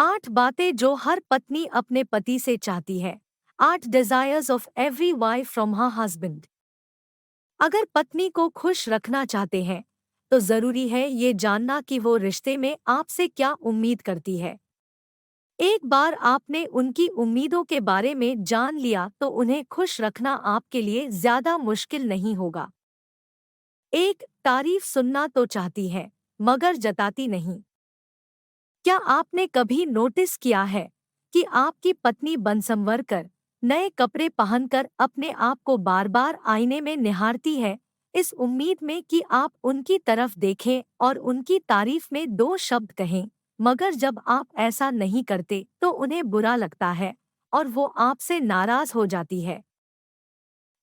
8 बातें जो हर पत्नी अपने पति से चाहती है। 8 desires of every wife from her husband. अगर पत्नी को खुश रखना चाहते हैं तो जरूरी है ये जानना कि वो रिश्ते में आपसे क्या उम्मीद करती है। एक बार आपने उनकी उम्मीदों के बारे में जान लिया तो उन्हें खुश रखना आपके लिए ज्यादा मुश्किल नहीं होगा। एक, तारीफ सुनना तो चाहती है मगर जताती नहीं। क्या आपने कभी नोटिस किया है कि आपकी पत्नी बनसंवर कर नए कपड़े पहनकर अपने आप को बार बार आईने में निहारती है, इस उम्मीद में कि आप उनकी तरफ देखें और उनकी तारीफ में 2 शब्द कहें, मगर जब आप ऐसा नहीं करते तो उन्हें बुरा लगता है और वो आपसे नाराज हो जाती है।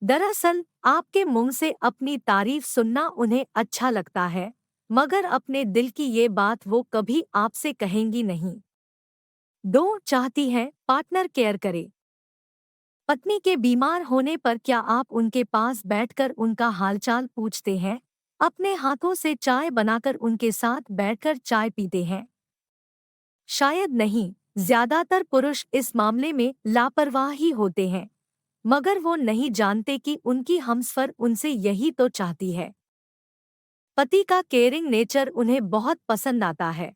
दरअसल आपके मुंह से अपनी तारीफ सुनना उन्हें अच्छा लगता है, मगर अपने दिल की ये बात वो कभी आपसे कहेंगी नहीं। 2, चाहती हैं पार्टनर केयर करे। पत्नी के बीमार होने पर क्या आप उनके पास बैठकर उनका हालचाल पूछते हैं? अपने हाथों से चाय बनाकर उनके साथ बैठकर चाय पीते हैं? शायद नहीं। ज्यादातर पुरुष इस मामले में लापरवाह ही होते हैं, मगर वो नहीं जानते कि उनकी हमसफर उनसे यही तो चाहती है। पति का केयरिंग नेचर उन्हें बहुत पसंद आता है।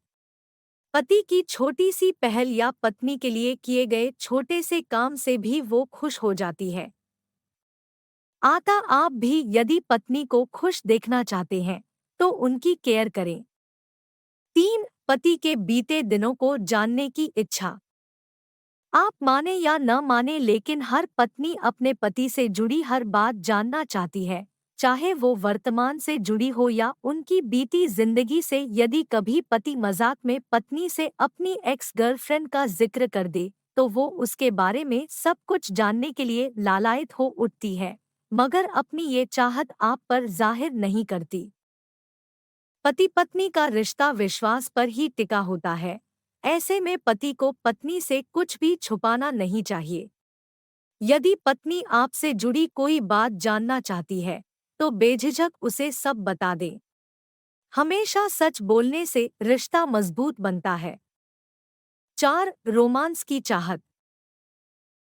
पति की छोटी सी पहल या पत्नी के लिए किए गए छोटे से काम से भी वो खुश हो जाती है। आता आप भी यदि पत्नी को खुश देखना चाहते हैं तो उनकी केयर करें। 3, पति के बीते दिनों को जानने की इच्छा। आप माने या न माने लेकिन हर पत्नी अपने पति से जुड़ी हर बात जानना चाहती है, चाहे वो वर्तमान से जुड़ी हो या उनकी बीती जिंदगी से। यदि कभी पति मजाक में पत्नी से अपनी एक्स गर्लफ्रेंड का जिक्र कर दे तो वो उसके बारे में सब कुछ जानने के लिए लालायित हो उठती है, मगर अपनी ये चाहत आप पर जाहिर नहीं करती। पति पत्नी का रिश्ता विश्वास पर ही टिका होता है। ऐसे में पति को पत्नी से कुछ भी छुपाना नहीं चाहिए। यदि पत्नी आपसे जुड़ी कोई बात जानना चाहती है तो बेझिझक उसे सब बता दें। हमेशा सच बोलने से रिश्ता मजबूत बनता है। 4, रोमांस की चाहत।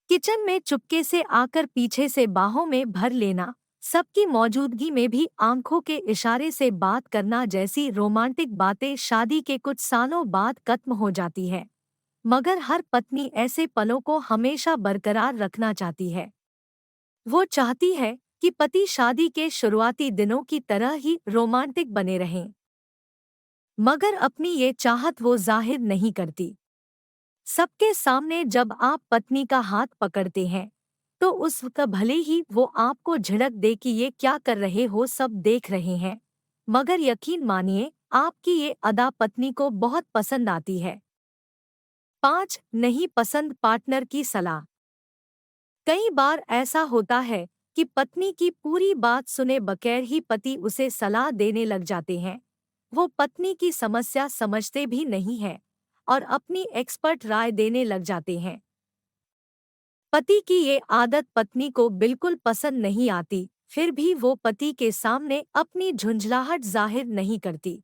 किचन में चुपके से आकर पीछे से बाहों में भर लेना, सबकी मौजूदगी में भी आंखों के इशारे से बात करना जैसी रोमांटिक बातें शादी के कुछ सालों बाद खत्म हो जाती है, मगर हर पत्नी ऐसे पलों को हमेशा बरकरार रखना चाहती है। वो चाहती है कि पति शादी के शुरुआती दिनों की तरह ही रोमांटिक बने रहें, मगर अपनी ये चाहत वो जाहिर नहीं करती। सबके सामने जब आप पत्नी का हाथ पकड़ते हैं तो उस वक्त भले ही वो आपको झिड़क दे कि ये क्या कर रहे हो, सब देख रहे हैं, मगर यकीन मानिए आपकी ये अदा पत्नी को बहुत पसंद आती है। 5, नहीं पसंद पार्टनर की सलाह। कई बार ऐसा होता है कि पत्नी की पूरी बात सुने बगैर ही पति उसे सलाह देने लग जाते हैं। वो पत्नी की समस्या समझते भी नहीं हैं और अपनी एक्सपर्ट राय देने लग जाते हैं। पति की ये आदत पत्नी को बिल्कुल पसंद नहीं आती, फिर भी वो पति के सामने अपनी झुंझलाहट जाहिर नहीं करती।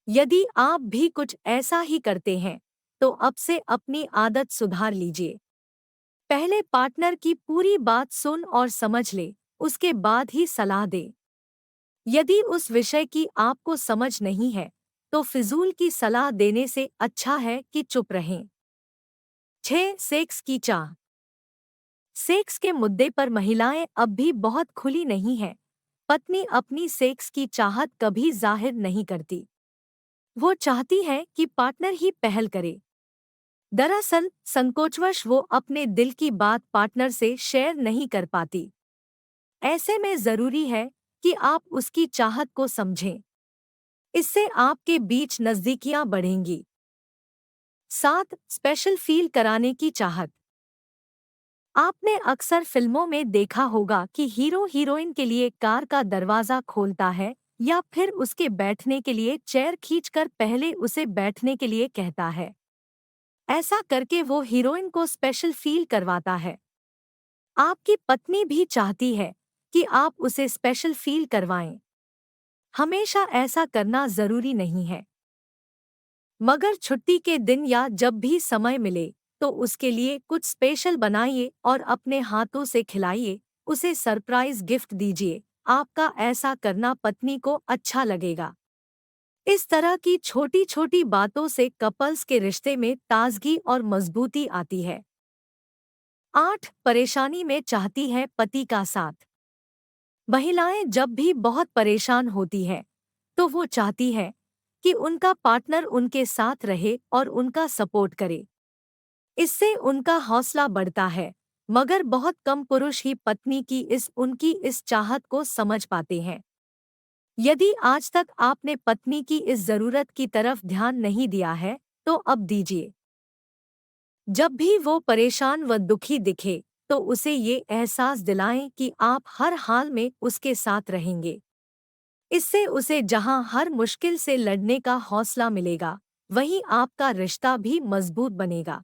यदि आप भी कुछ ऐसा ही करते हैं तो अब से अपनी आदत सुधार लीजिए। पहले पार्टनर की पूरी बात सुन और समझ ले, उसके बाद ही सलाह दे। यदि उस विषय की आपको समझ नहीं है तो फिजूल की सलाह देने से अच्छा है कि चुप रहें। 6, सेक्स की चाह। सेक्स के मुद्दे पर महिलाएं अब भी बहुत खुली नहीं हैं। पत्नी अपनी सेक्स की चाहत कभी जाहिर नहीं करती। वो चाहती है कि पार्टनर ही पहल करे। दरअसल संकोचवश वो अपने दिल की बात पार्टनर से शेयर नहीं कर पाती। ऐसे में जरूरी है कि आप उसकी चाहत को समझें। इससे आपके बीच नजदीकियां बढ़ेंगी। 7, स्पेशल फील कराने की चाहत। आपने अक्सर फिल्मों में देखा होगा कि हीरो हीरोइन के लिए कार का दरवाजा खोलता है या फिर उसके बैठने के लिए चेयर खींचकर पहले उसे बैठने के लिए कहता है। ऐसा करके वो हीरोइन को स्पेशल फील करवाता है। आपकी पत्नी भी चाहती है कि आप उसे स्पेशल फील करवाएं। हमेशा ऐसा करना जरूरी नहीं है। मगर छुट्टी के दिन या जब भी समय मिले तो उसके लिए कुछ स्पेशल बनाइए और अपने हाथों से खिलाइए, उसे सरप्राइज गिफ्ट दीजिए। आपका ऐसा करना पत्नी को अच्छा लगेगा। इस तरह की छोटी छोटी बातों से कपल्स के रिश्ते में ताजगी और मजबूती आती है। 8. परेशानी में चाहती है पति का साथ। महिलाएं जब भी बहुत परेशान होती हैं, तो वो चाहती है कि उनका पार्टनर उनके साथ रहे और उनका सपोर्ट करे। इससे उनका हौसला बढ़ता है, मगर बहुत कम पुरुष ही पत्नी की उनकी इस चाहत को समझ पाते हैं। यदि आज तक आपने पत्नी की इस जरूरत की तरफ ध्यान नहीं दिया है, तो अब दीजिए। जब भी वो परेशान व दुखी दिखे, तो उसे ये एहसास दिलाएं कि आप हर हाल में उसके साथ रहेंगे। इससे उसे जहां हर मुश्किल से लड़ने का हौसला मिलेगा, वहीं आपका रिश्ता भी मजबूत बनेगा।